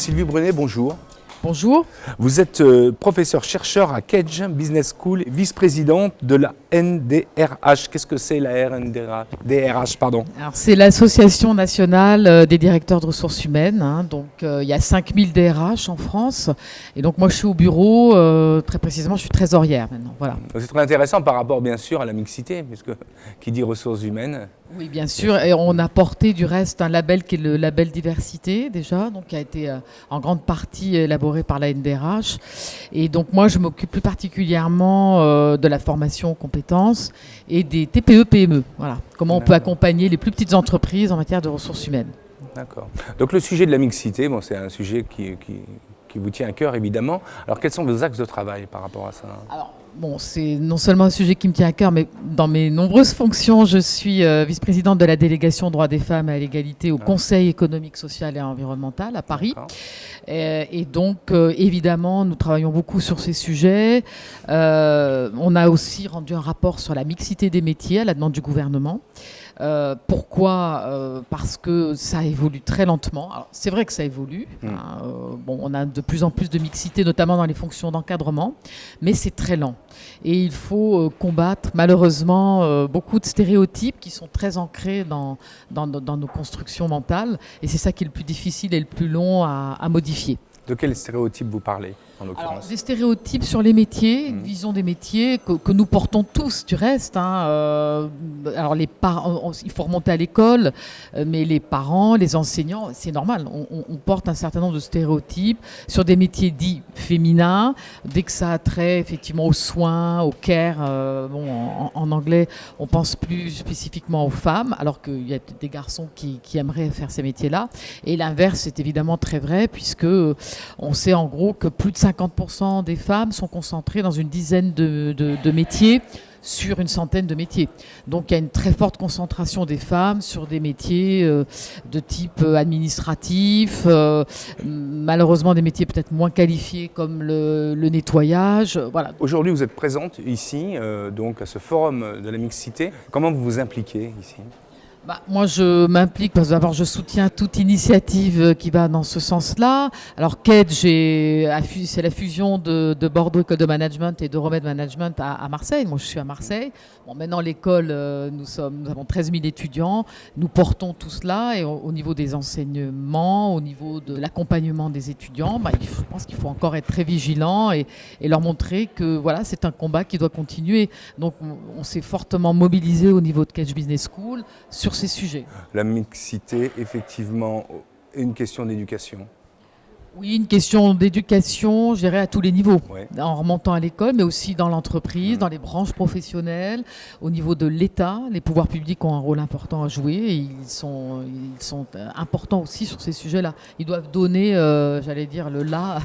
Sylvie Brunet, bonjour. Bonjour. Vous êtes professeur-chercheur à Kedge Business School, vice-présidente de la NDRH. Qu'est-ce que c'est la NDRH, pardon? Alors, c'est l'Association nationale des directeurs de ressources humaines. Donc, il y a 5000 DRH en France. Et donc, moi, je suis au bureau. Très précisément, je suis trésorière maintenant. Voilà. C'est très intéressant par rapport, bien sûr, à la mixité, puisque qui dit ressources humaines. Oui, bien sûr. Et on a porté du reste un label qui est le label diversité, déjà, donc qui a été en grande partie élaboré par la NDRH. Et donc, moi, je m'occupe plus particulièrement de la formation aux compétences et des TPE-PME. Voilà. Comment on peut accompagner les plus petites entreprises en matière de ressources humaines. D'accord. Donc, le sujet de la mixité, bon, c'est un sujet qui vous tient à cœur, évidemment. Alors, quels sont vos axes de travail par rapport à ça? Alors, bon, c'est non seulement un sujet qui me tient à cœur, mais dans mes nombreuses fonctions, je suis vice-présidente de la délégation droits des femmes et à l'égalité au Conseil économique, social et environnemental à Paris. Et donc, évidemment, nous travaillons beaucoup sur ces sujets. On a aussi rendu un rapport sur la mixité des métiers à la demande du gouvernement. Pourquoi parce que ça évolue très lentement. Alors, c'est vrai que ça évolue. Bon, on a de plus en plus de mixité, notamment dans les fonctions d'encadrement, mais c'est très lent. Et il faut combattre, malheureusement, beaucoup de stéréotypes qui sont très ancrés dans nos constructions mentales. Et c'est ça qui est le plus difficile et le plus long à modifier. De quels stéréotypes vous parlez, en l'occurrence? Alors, des stéréotypes sur les métiers, une vision des métiers que nous portons tous, du reste. Alors, les parents, il faut remonter à l'école, mais les parents, les enseignants, c'est normal. On porte un certain nombre de stéréotypes sur des métiers dits féminins. Dès que ça a trait, effectivement, aux soins, au care, en anglais, on pense plus spécifiquement aux femmes, alors qu'il y a des garçons qui aimeraient faire ces métiers-là. Et l'inverse est évidemment très vrai, puisque on sait en gros que plus de 50% des femmes sont concentrées dans une dizaine de métiers sur une centaine de métiers. Donc il y a une très forte concentration des femmes sur des métiers de type administratif, malheureusement des métiers peut-être moins qualifiés comme le nettoyage. Voilà. Aujourd'hui, vous êtes présente ici, donc à ce forum de la mixité. Comment vous vous impliquez ici? Moi, je m'implique parce que d'abord, je soutiens toute initiative qui va dans ce sens-là. Alors, Kedge, c'est la fusion de Bordeaux École de Management et d'Euromed Management à Marseille. Moi, je suis à Marseille. Bon, maintenant, l'école, nous avons 13 000 étudiants. Nous portons tout cela et au niveau des enseignements, au niveau de l'accompagnement des étudiants, je pense qu'il faut encore être très vigilant et leur montrer que voilà, c'est un combat qui doit continuer. Donc, on s'est fortement mobilisé au niveau de Kedge Business School sur ces sujets. La mixité, effectivement, est une question d'éducation. Oui, une question d'éducation, je dirais, à tous les niveaux, Ouais. en remontant à l'école, mais aussi dans l'entreprise, dans les branches professionnelles, au niveau de l'État. Les pouvoirs publics ont un rôle important à jouer et ils sont importants aussi sur ces sujets-là. Ils doivent donner, j'allais dire, le là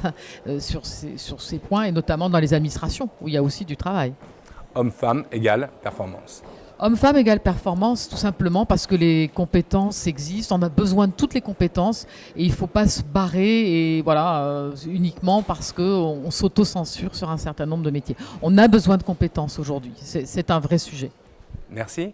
sur ces points, et notamment dans les administrations, où il y a aussi du travail. Homme-femme égale performance. Homme-femme égale performance, tout simplement parce que les compétences existent. On a besoin de toutes les compétences et il ne faut pas se barrer uniquement parce qu'on s'auto-censure sur un certain nombre de métiers. On a besoin de compétences aujourd'hui. C'est un vrai sujet. Merci.